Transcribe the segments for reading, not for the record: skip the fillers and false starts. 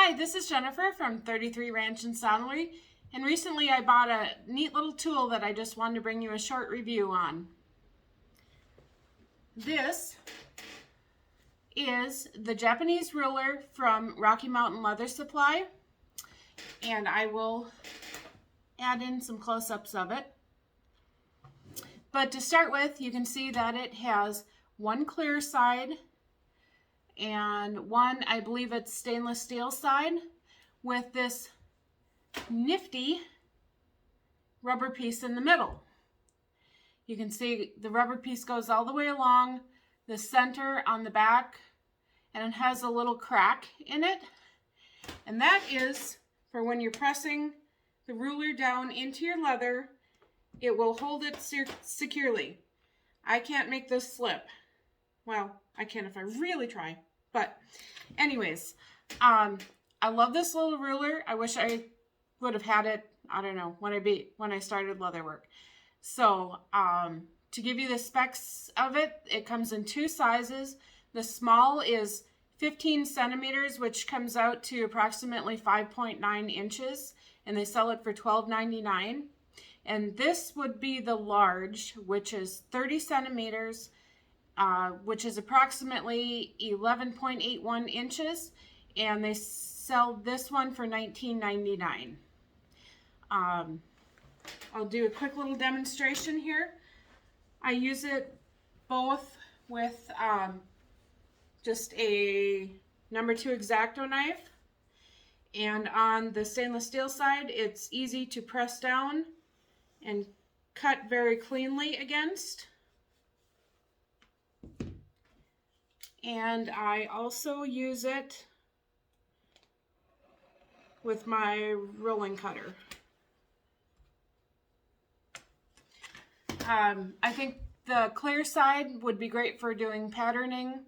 Hi, this is Jennifer from 33 Ranch and Saddlery, and recently I bought a neat little tool that I just wanted to bring you a short review on. This is the Japanese ruler from Rocky Mountain Leather Supply, and I will add in some close-ups of it. But to start with, you can see that it has one clear side and one, I believe it's stainless steel side, with this nifty rubber piece in the middle. You can see the rubber piece goes all the way along the center on the back, and it has a little crack in it, and that is for when you're pressing the ruler down into your leather, it will hold it securely. I can't make this slip. Well, I can if I really try. But anyways, I love this little ruler. I wish I would have had it, I don't know, when I started leatherwork. So to give you the specs of it, it comes in two sizes. The small is 15 centimeters, which comes out to approximately 5.9 inches, and they sell it for $12.99. And this would be the large, which is 30 centimeters, which is approximately 11.81 inches, and they sell this one for $19.99. I'll do a quick little demonstration here. I use it both with just a number 2 X-Acto knife, and on the stainless steel side, it's easy to press down and cut very cleanly against. And I also use it with my rolling cutter. I think the clear side would be great for doing patterning.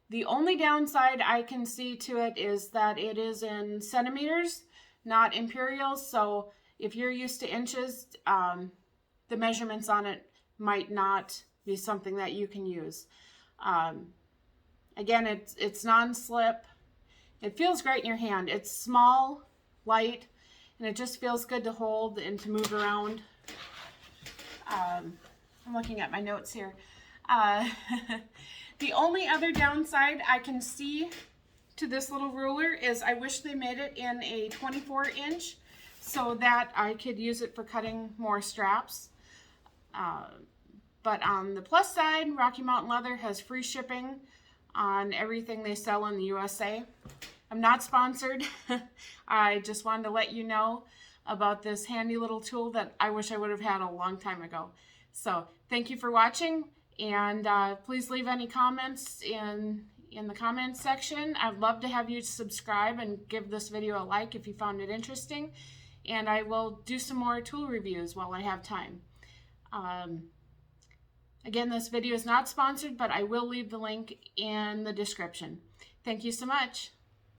The only downside I can see to it is that it is in centimeters, not imperials. So if you're used to inches, the measurements on it might not be something that you can use. Again, it's non-slip. It feels great in your hand. It's small, light, and it just feels good to hold and to move around. I'm looking at my notes here. The only other downside I can see to this little ruler is I wish they made it in a 24-inch so that I could use it for cutting more straps. But on the plus side, Rocky Mountain Leather has free shipping on everything they sell in the USA. I'm not sponsored. I just wanted to let you know about this handy little tool that I wish I would have had a long time ago. So thank you for watching, and please leave any comments in the comments section. I'd love to have you subscribe and give this video a like if you found it interesting, and I will do some more tool reviews while I have time. Again, this video is not sponsored, but I will leave the link in the description. Thank you so much.